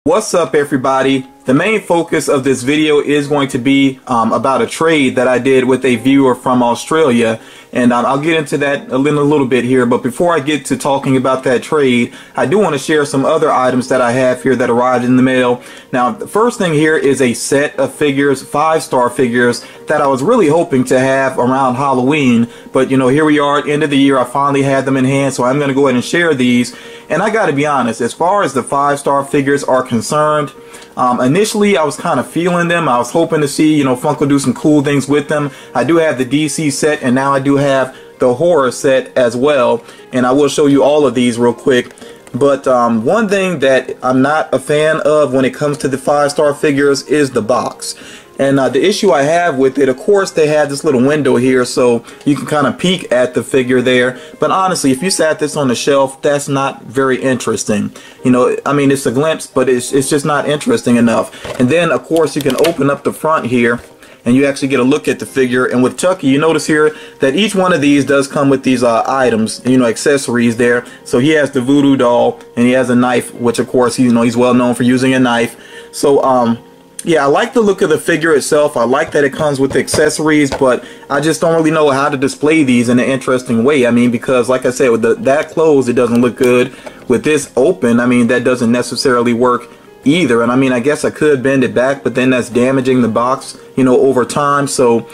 What's up, everybody? The main focus of this video is going to be about a trade that I did with a viewer from Australia, and I'll get into that in a little bit here. But before I get to talking about that trade, I do want to share some other items that I have here that arrived in the mail. Now, the first thing here is a set of figures, 5-star figures, that I was really hoping to have around Halloween, but you know, here we are at the end of the year. I finally had them in hand, so I'm going to go ahead and share these. And I got to be honest, as far as the 5-star figures are concerned, initially I was kind of feeling them. I was hoping to see, you know, Funko do some cool things with them. I do have the DC set, and now I do have the horror set as well, and I will show you all of these real quick. But one thing that I'm not a fan of when it comes to the 5-star figures is the box. And the issue I have with it, of course, they have this little window here so you can kind of peek at the figure there. But honestly, if you sat this on the shelf, that's not very interesting. You know, I mean, it's a glimpse, but it's just not interesting enough. And then, of course, you can open up the front here and you actually get a look at the figure. And with Chucky, you notice here that each one of these does come with these items, you know, accessories there. So he has the voodoo doll and he has a knife, which of course, you know, he's well known for using a knife. So, yeah, I like the look of the figure itself. I like that it comes with accessories, but I just don't really know how to display these in an interesting way. I mean, because like I said, with that closed, it doesn't look good. With this open, I mean, that doesn't necessarily work either. And I mean, I guess I could bend it back, but then that's damaging the box, you know, over time. So,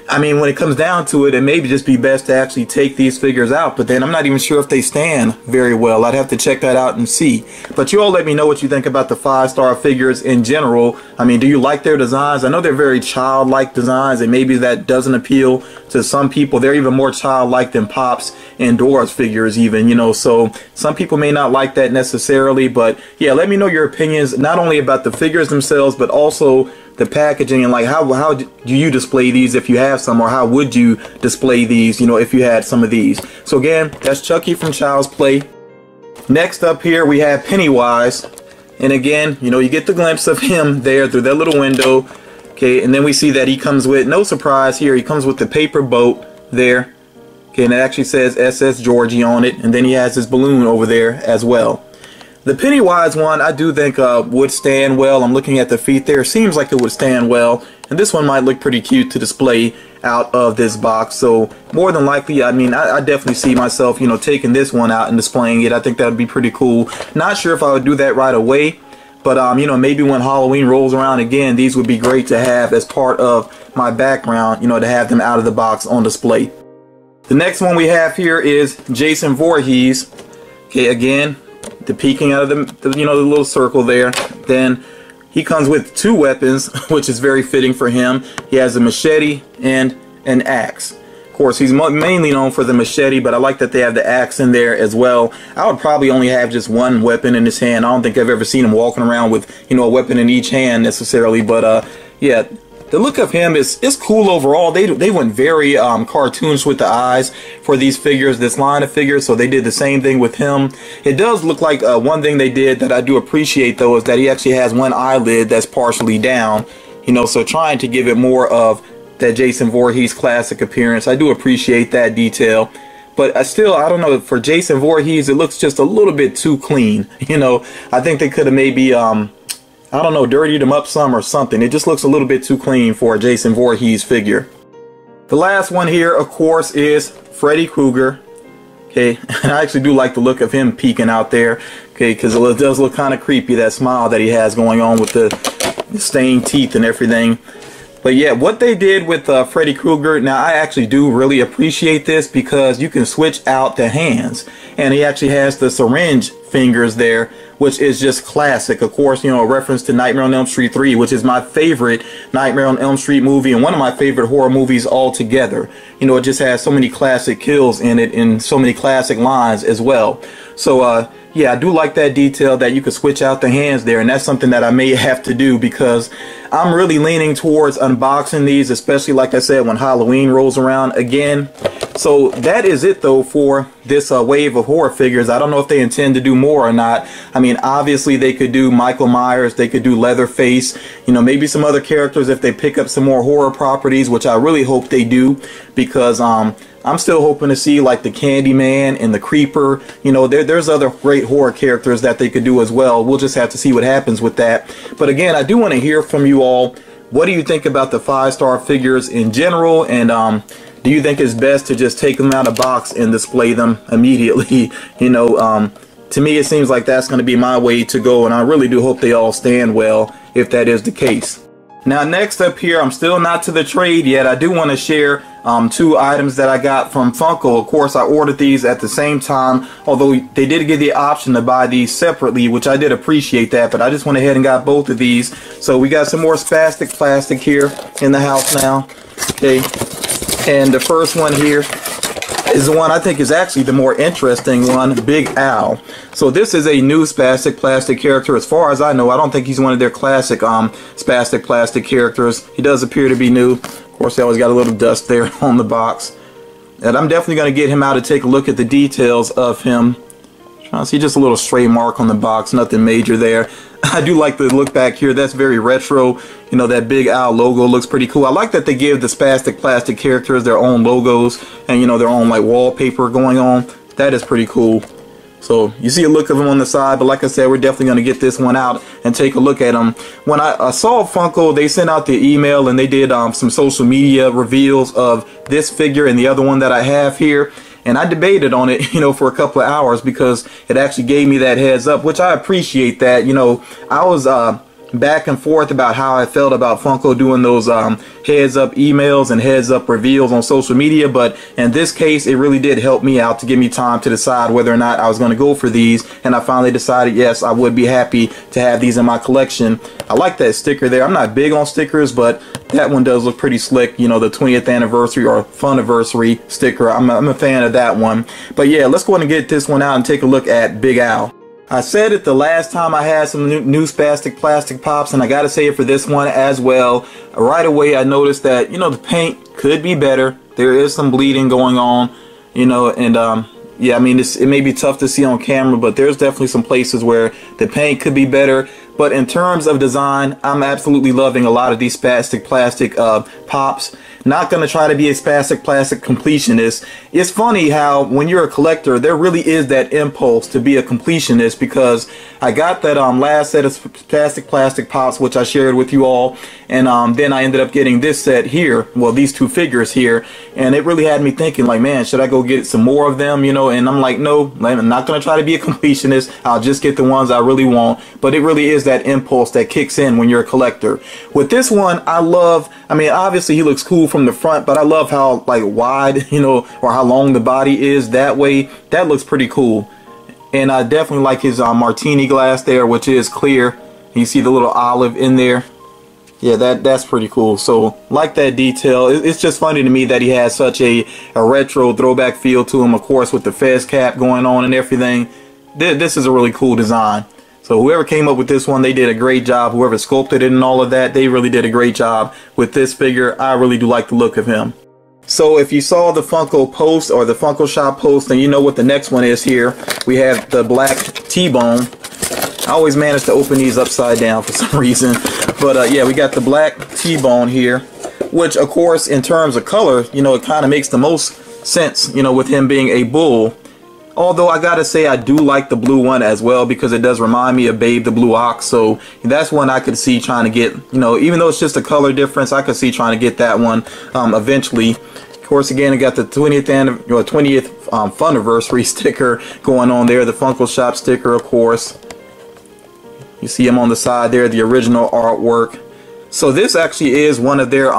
I mean, when it comes down to it, it may just be best to actually take these figures out, but then I'm not even sure if they stand very well. I'd have to check that out and see. But you all let me know what you think about the 5-star figures in general. I mean, do you like their designs? I know they're very childlike designs, and maybe that doesn't appeal to some people. They're even more childlike than Pop's and Dora's figures even, you know, so some people may not like that necessarily. But yeah, let me know your opinions, not only about the figures themselves, but also the packaging, and like how do you display these if you have some, or how would you display these, you know, if you had some of these. So again, that's Chucky from Child's Play. Next up here we have Pennywise, and again, you know, you get the glimpse of him there through that little window. Okay, and then we see that he comes with, no surprise here, he comes with the paper boat there. Okay, and it actually says SS Georgie on it, and then he has his balloon over there as well. The Pennywise one, I do think would stand well. I'm looking at the feet there. Seems like it would stand well. And this one might look pretty cute to display out of this box. So more than likely, I mean, I definitely see myself, you know, taking this one out and displaying it. I think that would be pretty cool. Not sure if I would do that right away. But, you know, maybe when Halloween rolls around again, these would be great to have as part of my background, you know, to have them out of the box on display. The next one we have here is Jason Voorhees. Okay, again, the peeking out of the you know, the little circle there. Then he comes with 2 weapons, which is very fitting for him. He has a machete and an axe. Of course, he's mainly known for the machete, but I like that they have the axe in there as well. I would probably only have just one weapon in his hand. I don't think I've ever seen him walking around with, you know, a weapon in each hand necessarily. But yeah, the look of him is cool overall. They went very cartoonish with the eyes for these figures, this line of figures, so they did the same thing with him. It does look like one thing they did that I do appreciate, though, is that he actually has one eyelid that's partially down, you know, so trying to give it more of that Jason Voorhees classic appearance. I do appreciate that detail. But I don't know, for Jason Voorhees, it looks just a little bit too clean. You know, I think they could have maybe I don't know, dirtied him up some or something. It just looks a little bit too clean for a Jason Voorhees figure. The last one here, of course, is Freddy Krueger. Okay, and I actually do like the look of him peeking out there. Okay, because it does look kind of creepy, that smile that he has going on with the stained teeth and everything. But yeah, what they did with Freddy Krueger, now I actually do really appreciate this because you can switch out the hands. And he actually has the syringe fingers there, which is just classic. Of course, you know, a reference to Nightmare on Elm Street 3, which is my favorite Nightmare on Elm Street movie and one of my favorite horror movies altogether. You know, it just has so many classic kills in it and so many classic lines as well. So, yeah, I do like that detail that you could switch out the hands there, and that's something that I may have to do because I'm really leaning towards unboxing these, especially, like I said, when Halloween rolls around again. So that is it though for this wave of horror figures. I don't know if they intend to do more or not. I mean, obviously they could do Michael Myers, they could do Leatherface, you know, maybe some other characters if they pick up some more horror properties, which I really hope they do, because I'm still hoping to see like the Candyman and the Creeper. You know, there's other great horror characters that they could do as well. We'll just have to see what happens with that. But again, I do want to hear from you all. What do you think about the 5-star figures in general? And do you think it's best to just take them out of the box and display them immediately? You know, to me it seems like that's going to be my way to go, and I really do hope they all stand well if that is the case. Now next up here, I'm still not to the trade yet. I do want to share 2 items that I got from Funko. Of course, I ordered these at the same time, although they did give the option to buy these separately, which I did appreciate that, but I just went ahead and got both of these. So we got some more Spastic plastic here in the house now. Okay, and the first one here is the one I think is actually the more interesting one, Big Al. So this is a new Spastic plastic character. As far as I know, I don't think he's one of their classic Spastic plastic characters. He does appear to be new. Of course, they always got a little dust there on the box. And I'm definitely going to get him out to take a look at the details of him. Trying to see just a little stray mark on the box, nothing major there. I do like the look back here. That's very retro. You know, that Big Al logo looks pretty cool. I like that they give the Spastic plastic characters their own logos and, you know, their own like wallpaper going on. That is pretty cool. So you see a look of them on the side, but like I said, we're definitely going to get this one out and take a look at them. When I saw Funko, they sent out the email and they did some social media reveals of this figure and the other one that I have here. And I debated on it, you know, for a couple of hours because it actually gave me that heads up, which I appreciate that. You know, I was back and forth about how I felt about Funko doing those heads up emails and heads up reveals on social media, but in this case it really did help me out to give me time to decide whether or not I was going to go for these, and I finally decided yes, I would be happy to have these in my collection. I like that sticker there. I'm not big on stickers, but that one does look pretty slick, you know, the 20th anniversary or Funiversary sticker. I'm a fan of that one. But yeah, let's go ahead and get this one out and take a look at Big Al. I said it the last time I had some new Spastic plastic pops, and I gotta say it for this one as well. Right away I noticed that, you know, the paint could be better. There is some bleeding going on, you know, and yeah, I mean, it may be tough to see on camera, but there's definitely some places where the paint could be better. But in terms of design, I'm absolutely loving a lot of these Spastic plastic pops. Not going to try to be a Spastic plastic completionist. It's funny how when you're a collector, there really is that impulse to be a completionist, because I got that last set of Spastic plastic pops, which I shared with you all, and then I ended up getting this set here, well, these 2 figures here, and it really had me thinking like, man, should I go get some more of them, you know? And I'm like, no, I'm not going to try to be a completionist. I'll just get the ones I really want. But it really is that impulse that kicks in when you're a collector. With this one, I love, I mean, obviously he looks cool from the front, but I love how like wide, you know, or how long the body is that way. That looks pretty cool. And I definitely like his martini glass there, which is clear. You see the little olive in there. Yeah, that's pretty cool. So like that detail. It's just funny to me that he has such a retro throwback feel to him, of course, with the fez cap going on and everything. This is a really cool design. So whoever came up with this one, they did a great job. Whoever sculpted it and all of that, they really did a great job with this figure. I really do like the look of him. So if you saw the Funko post or the Funko shop post, then you know what the next one is here. We have the black T-bone. I always manage to open these upside down for some reason. But yeah, we got the black T-bone here, which of course in terms of color, you know, it kind of makes the most sense, you know, with him being a bull. Although I gotta say I do like the blue one as well, because it does remind me of Babe the Blue Ox. So that's one I could see trying to get, you know, even though it's just a color difference, I could see trying to get that one eventually. Of course, again, I got the 20th Funiversary sticker going on there, the Funko Shop sticker, of course. You see him on the side there, the original artwork. So this actually is one of their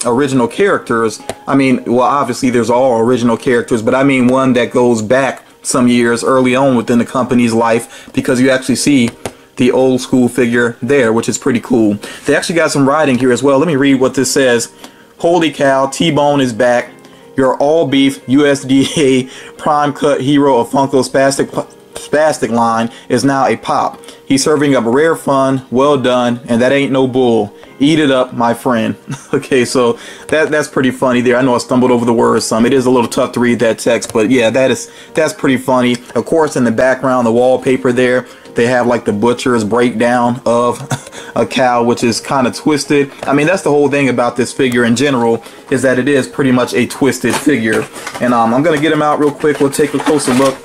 original characters. I mean, well, obviously there's all original characters, but I mean one that goes back some years early on within the company's life, because you actually see the old school figure there, which is pretty cool. They actually got some writing here as well. Let me read what this says. Holy cow, T-Bone is back. Your all beef USDA prime cut hero of Funko Spastic line is now a pop. He's serving up rare fun, well done, and that ain't no bull. Eat it up, my friend. Okay, so that's pretty funny there. I know I stumbled over the words some. It is a little tough to read that text, but yeah, that's pretty funny. Of course, in the background, the wallpaper there, they have like the butcher's breakdown of a cow, which is kind of twisted. I mean, that's the whole thing about this figure in general, is that it is pretty much a twisted figure. And I'm gonna get him out real quick. We'll take a closer look,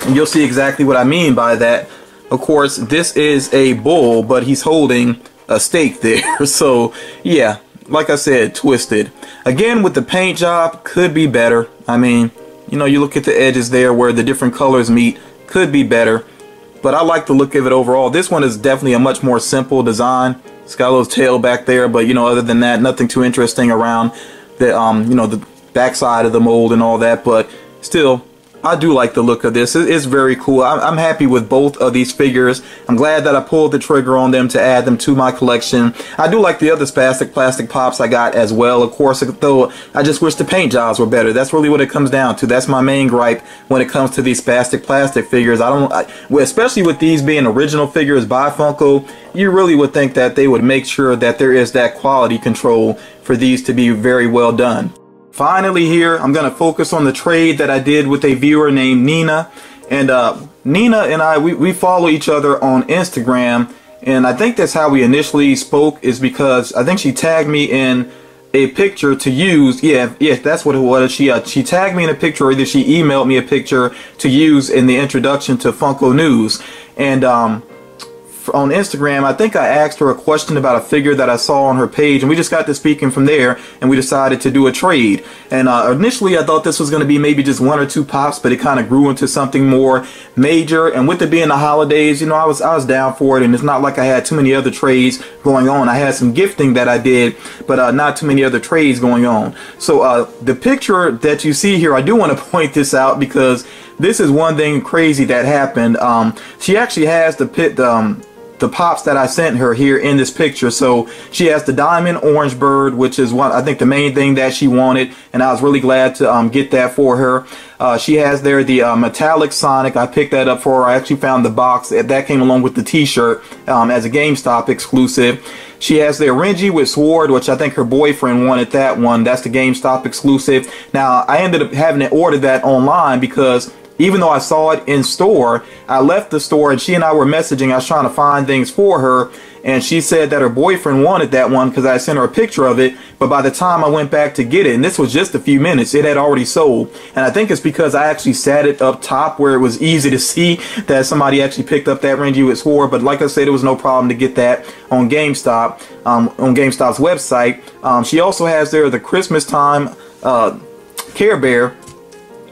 and you'll see exactly what I mean by that. Of course, this is a bull, but he's holding a stake there. So yeah, like I said, twisted. Again, with the paint job, could be better. I mean, you know, you look at the edges there where the different colors meet, could be better. But I like the look of it overall. This one is definitely a much more simple design. It's got a little tail back there, but you know, other than that, nothing too interesting around the you know, the backside of the mold and all that. But still, I do like the look of this. It's very cool. I'm happy with both of these figures. I'm glad that I pulled the trigger on them to add them to my collection. I do like the other Spastic plastic pops I got as well. Of course, though, I just wish the paint jobs were better. That's really what it comes down to. That's my main gripe when it comes to these Spastic plastic figures. Especially with these being original figures by Funko, you really would think that they would make sure that there is that quality control for these to be very well done. Finally here, I'm going to focus on the trade that I did with a viewer named Nina. And Nina and I, we follow each other on Instagram. And I think that's how we initially spoke, is because I think she tagged me in a picture to use. Yeah, that's what it was. She tagged me in a picture, or either she emailed me a picture to use in the introduction to Funko News. And on Instagram, I think I asked her a question about a figure that I saw on her page, and we just got to speaking from there, and we decided to do a trade. And initially I thought this was going to be maybe just 1 or 2 pops, but it kind of grew into something more major. And with it being the holidays, you know, I was down for it, and it's not like I had too many other trades going on. I had some gifting that I did, but not too many other trades going on. So the picture that you see here, I do want to point this out, because this is one thing crazy that happened. She actually has the pops that I sent her here in this picture. So she has the diamond orange bird, which is I think the main thing that she wanted, and I was really glad to get that for her. She has there the metallic Sonic. I picked that up for her. I actually found the box that came along with the t-shirt as a GameStop exclusive. She has the Renji with Sword, which I think her boyfriend wanted that one. That's the GameStop exclusive. Now, I ended up having to order that online, because even though I saw it in store, I left the store and she and I were messaging. I was trying to find things for her, and she said that her boyfriend wanted that one because I sent her a picture of it. But by the time I went back to get it, and this was just a few minutes, it had already sold. And I think it's because I actually sat it up top where it was easy to see that somebody actually picked up that Renji with Sword. But like I said, it was no problem to get that on GameStop, on GameStop's website. She also has there the Christmas time Care Bear,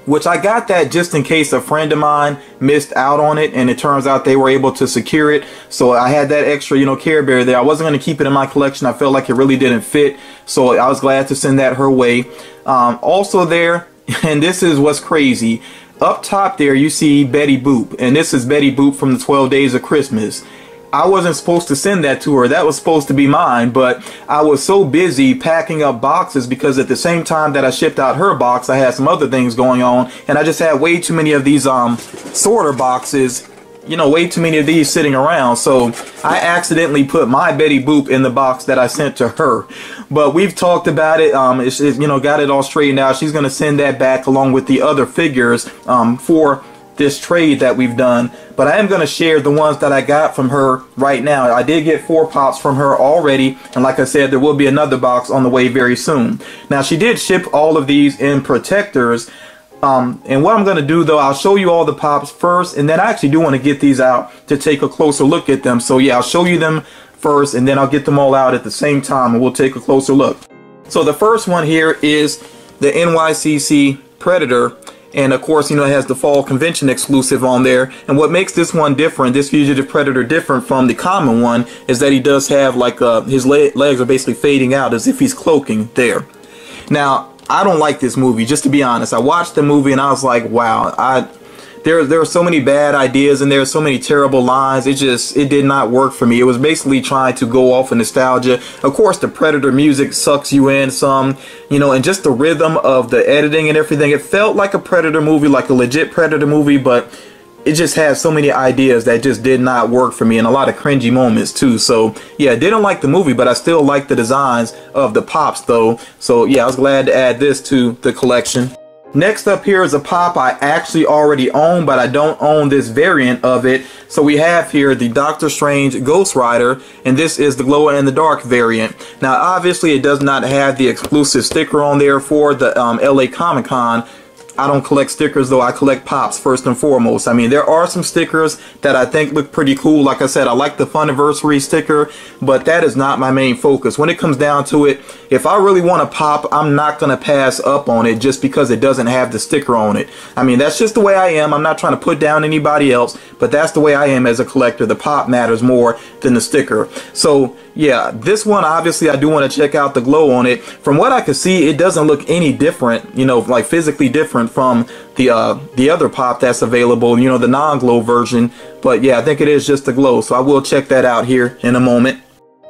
which I got that just in case a friend of mine missed out on it, and it turns out they were able to secure it. So I had that extra, you know, Care Bear there. I wasn't going to keep it in my collection. I felt like it really didn't fit, so I was glad to send that her way. Also there, and this is what's crazy, up top there you see Betty Boop, and this is Betty Boop from the 12 Days of Christmas. I wasn't supposed to send that to her. That was supposed to be mine, but I was so busy packing up boxes, because at the same time that I shipped out her box, I had some other things going on, and I just had way too many of these sorter boxes, you know, way too many of these sitting around. So I accidentally put my Betty Boop in the box that I sent to her. But we've talked about it, you know, got it all straightened out. She's going to send that back along with the other figures for this trade that we've done. But I am going to share the ones that I got from her right now. I did get 4 pops from her already, and like I said, there will be another box on the way very soon. Now, she did ship all of these in protectors, and what I'm going to do, though, I'll show you all the pops first, and then I actually do want to get these out to take a closer look at them. So yeah, I'll show you them first, and then I'll get them all out at the same time, and we'll take a closer look. So the first one here is the NYCC Predator. And of course, you know, it has the fall convention exclusive on there. And what makes this one different, this Fugitive Predator different from the common one, is that he does have like his legs are basically fading out as if he's cloaking there. Now, I don't like this movie, just to be honest. I watched the movie and I was like, wow, there are so many bad ideas and there are so many terrible lines. It did not work for me. It was basically trying to go off of nostalgia. Of course, the Predator music sucks you in some, you know, and just the rhythm of the editing and everything. It felt like a Predator movie, like a legit Predator movie, but it just has so many ideas that just did not work for me, and a lot of cringy moments too. So yeah, I didn't like the movie, but I still like the designs of the pops though. So yeah, I was glad to add this to the collection. Next up here is a pop I actually already own, but I don't own this variant of it. So we have here the Doctor Strange Ghost Rider, and this is the glow in the dark variant. Now obviously it does not have the exclusive sticker on there for the LA Comic-Con. I don't collect stickers though, I collect pops first and foremost. I mean, there are some stickers that I think look pretty cool. Like I said, I like the Funniversary sticker, but that is not my main focus. When it comes down to it, if I really want a pop, I'm not going to pass up on it just because it doesn't have the sticker on it. I mean, that's just the way I am. I'm not trying to put down anybody else, but that's the way I am as a collector. The pop matters more than the sticker. So yeah, this one obviously I do want to check out the glow on it. From what I can see, it doesn't look any different, you know, like physically different from the other pop that's available, you know, the non-glow version. But yeah, I think it is just the glow, so I will check that out here in a moment.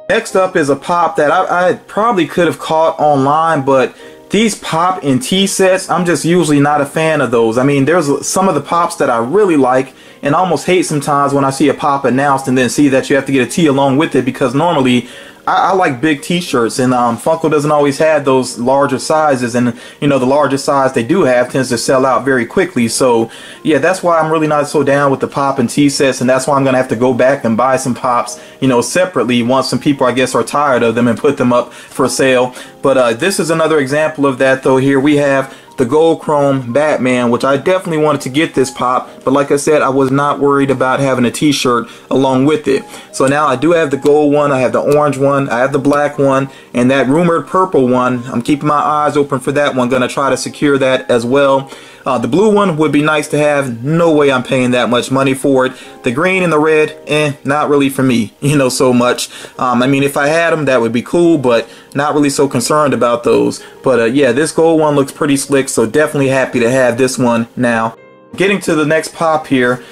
Next up is a pop that I probably could have caught online, but these pop and tea sets, I'm just usually not a fan of those. I mean, there's some of the pops that I really like and almost hate sometimes when I see a pop announced and then see that you have to get a tee along with it, because normally I like big t-shirts, and Funko doesn't always have those larger sizes, and you know, the larger size they do have tends to sell out very quickly. So yeah, that's why I'm really not so down with the pop and tea sets, and that's why I'm gonna have to go back and buy some pops, you know, separately once some people I guess are tired of them and put them up for sale. But this is another example of that though. Here we have the gold chrome Batman, which I definitely wanted to get this pop, but like I said, I was not worried about having a t-shirt along with it. So now I do have the gold one, I have the orange one, I have the black one, and that rumored purple one, I'm keeping my eyes open for that one. Gonna try to secure that as well. The blue one would be nice to have. No way I'm paying that much money for it. The green and the red, not really for me, you know, so much. I mean, if I had them, that would be cool, but not really so concerned about those. But yeah, this gold one looks pretty slick, so definitely happy to have this one now. Getting to the next pop here,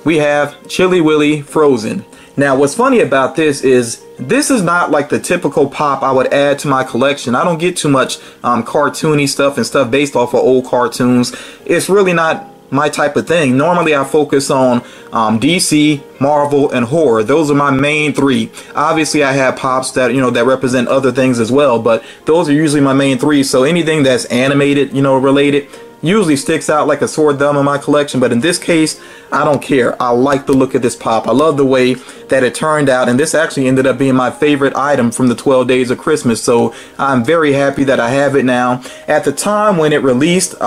we have Chilly Willy Frozen. Now, what's funny about this is not like the typical pop I would add to my collection. I don't get too much cartoony stuff and stuff based off of old cartoons. It's really not my type of thing. Normally I focus on DC, Marvel, and horror. Those are my main three. Obviously I have pops that, you know, that represent other things as well, but those are usually my main three. So anything that's animated, you know, related, usually sticks out like a sore thumb in my collection. But in this case, I don't care. I like the look of this pop. I love the way that it turned out, and this actually ended up being my favorite item from the 12 Days of Christmas. So I'm very happy that I have it now. At the time when it released,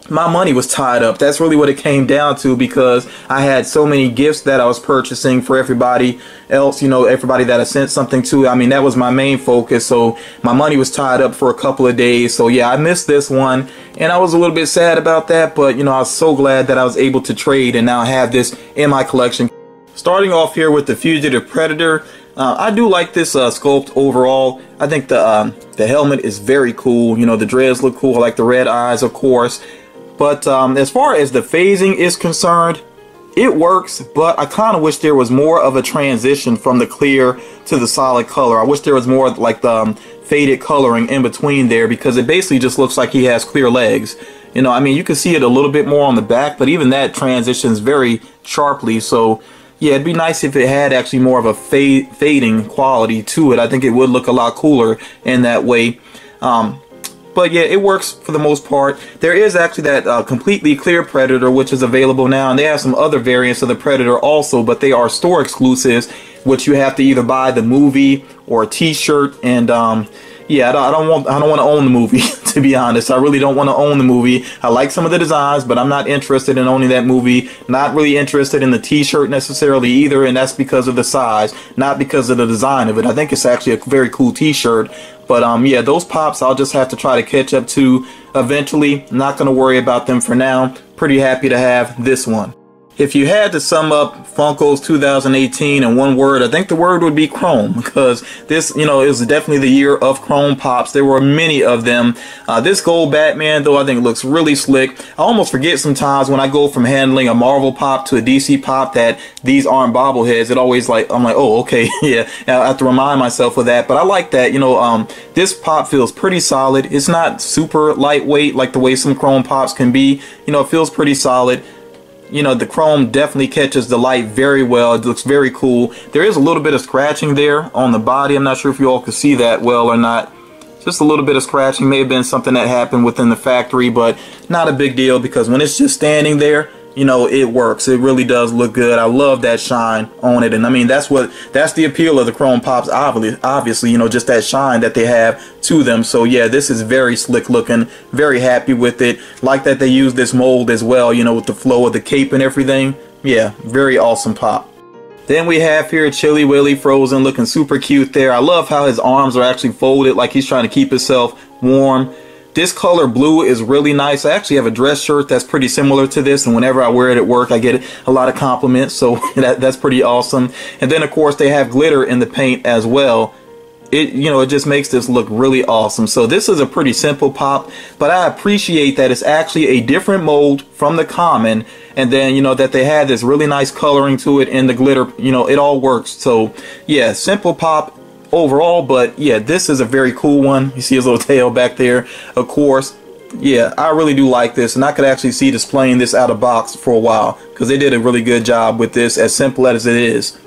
my money was tied up. That's really what it came down to, because I had so many gifts that I was purchasing for everybody else, you know, everybody that I sent something to. I mean, that was my main focus, so my money was tied up for a couple of days. So yeah, I missed this one, and I was a little bit sad about that, but you know, I was so glad that I was able to trade and now have this in my collection. Starting off here with the Fugitive Predator. I do like this sculpt overall. I think the helmet is very cool. You know, the dreads look cool. I like the red eyes, of course. But as far as the phasing is concerned, it works, but I kind of wish there was more of a transition from the clear to the solid color. I wish there was more like the faded coloring in between there, because it basically just looks like he has clear legs. You know, I mean, you can see it a little bit more on the back, but even that transitions very sharply. So yeah, it'd be nice if it had actually more of a fading quality to it. I think it would look a lot cooler in that way. But yeah, it works for the most part. There is actually that completely clear Predator, which is available now, and they have some other variants of the Predator also, but they are store exclusives, which you have to either buy the movie or a t-shirt. And yeah, I don't want to own the movie, to be honest. I really don't want to own the movie. I like some of the designs, but I'm not interested in owning that movie. Not really interested in the t-shirt necessarily either, and that's because of the size, not because of the design of it. I think it's actually a very cool t-shirt. But yeah, those pops I'll just have to try to catch up to eventually. Not going to worry about them for now. Pretty happy to have this one. If you had to sum up Funko's 2018 in one word, I think the word would be chrome, because this, you know, is definitely the year of chrome pops. There were many of them. This gold Batman, though, I think looks really slick. I almost forget sometimes when I go from handling a Marvel pop to a DC pop that these aren't bobbleheads. It always I'm like, oh, okay, yeah. I have to remind myself of that. But I like that, you know, this pop feels pretty solid. It's not super lightweight like the way some chrome pops can be. You know, it feels pretty solid. you know, the chrome definitely catches the light very well. It looks very cool. There is a little bit of scratching there on the body. I'm not sure if you all can see that well or not. Just a little bit of scratching. May have been something that happened within the factory, but not a big deal because when it's just standing there, you know, it works. It really does look good. I love that shine on it. And I mean, that's the appeal of the chrome pops, obviously, you know, just that shine that they have to them. So yeah, this is very slick looking, very happy with it. Like that they use this mold as well, you know, with the flow of the cape and everything. Yeah, very awesome pop. Then we have here Chili Willy Frozen, looking super cute there. I love how his arms are actually folded like he's trying to keep himself warm. This color blue is really nice. I actually have a dress shirt that's pretty similar to this, and whenever I wear it at work, I get a lot of compliments, so that's pretty awesome. And then, of course, they have glitter in the paint as well. It just makes this look really awesome. So this is a pretty simple pop, but I appreciate that it's actually a different mold from the common, and then, you know, that they had this really nice coloring to it and the glitter, you know, it all works. So yeah, simple pop overall, but yeah, this is a very cool one. You see his little tail back there, of course. Yeah, I really do like this, and I could actually see displaying this out of box for a while because they did a really good job with this, as simple as it is.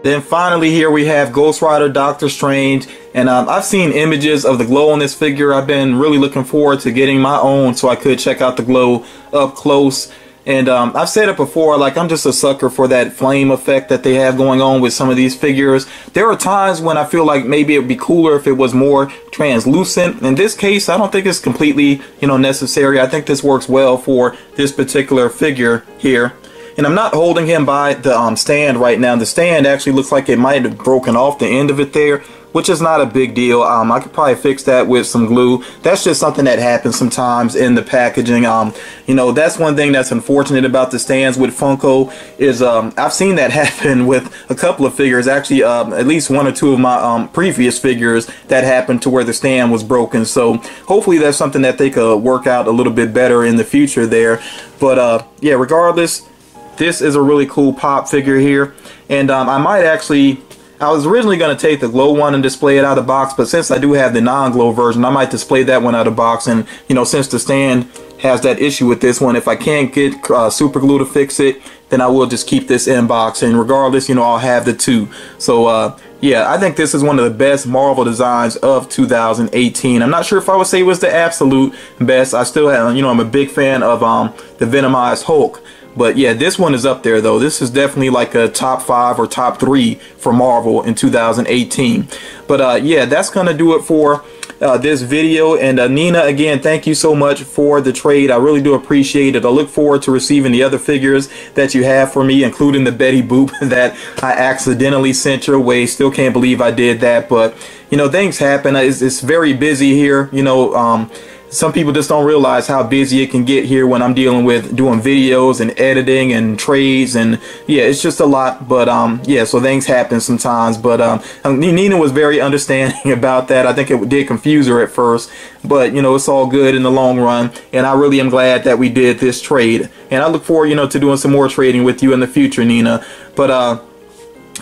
Then finally here we have Ghost Rider Doctor Strange, and I've seen images of the glow on this figure. I've been really looking forward to getting my own so I could check out the glow up close. And I've said it before, like, I'm just a sucker for that flame effect that they have going on with some of these figures. There are times when I feel like maybe it would be cooler if it was more translucent. In this case, I don't think it's completely, you know, necessary. I think this works well for this particular figure here. And I'm not holding him by the stand right now. The stand actually looks like it might have broken off the end of it there, which is not a big deal. I could probably fix that with some glue. That's just something that happens sometimes in the packaging. You know, that's one thing that's unfortunate about the stands with Funko is I've seen that happen with a couple of figures. Actually, at least one or two of my previous figures that happened to where the stand was broken. So hopefully that's something that they could work out a little bit better in the future there. But yeah, regardless, this is a really cool pop figure here. And I was originally going to take the glow one and display it out of box, but since I do have the non-glow version, I might display that one out of box. And, you know, since the stand has that issue with this one, if I can't get super glue to fix it, then I will just keep this in box. And regardless, you know, I'll have the two. So, yeah, I think this is one of the best Marvel designs of 2018. I'm not sure if I would say it was the absolute best. I still have, you know, I'm a big fan of the Venomized Hulk. But yeah, this one is up there though. This is definitely like a top 5 or top 3 for Marvel in 2018. But yeah, that's gonna do it for this video. And Nina, again, thank you so much for the trade. I really do appreciate it. I look forward to receiving the other figures that you have for me, including the Betty Boop that I accidentally sent your way. Still can't believe I did that, but you know, things happen. It's very busy here, you know. Some people just don't realize how busy it can get here when I'm dealing with doing videos and editing and trades, and yeah, it's just a lot. But yeah, so things happen sometimes. But Nina was very understanding about that. I think it did confuse her at first, but you know, it's all good in the long run. And I really am glad that we did this trade, and I look forward, you know, to doing some more trading with you in the future, Nina. But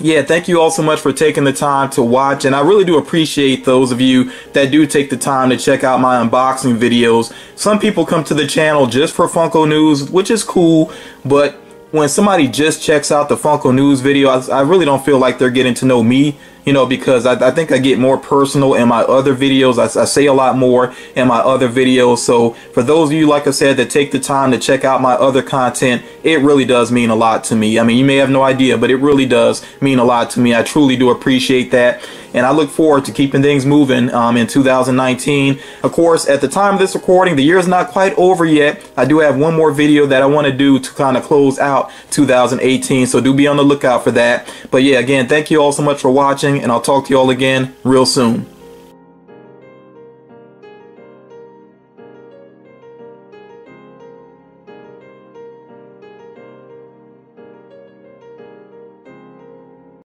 yeah, thank you all so much for taking the time to watch, and I really do appreciate those of you that do take the time to check out my unboxing videos. Some people come to the channel just for Funko news, which is cool, but when somebody just checks out the Funko news video, I really don't feel like they're getting to know me, you know, because I think I get more personal in my other videos. I say a lot more in my other videos. So for those of you, like I said, that take the time to check out my other content, it really does mean a lot to me. I mean, you may have no idea, but it really does mean a lot to me. I truly do appreciate that. And I look forward to keeping things moving in 2019. Of course, at the time of this recording, the year is not quite over yet. I do have one more video that I want to do to kind of close out 2018. So do be on the lookout for that. But yeah, again, thank you all so much for watching, and I'll talk to you all again real soon.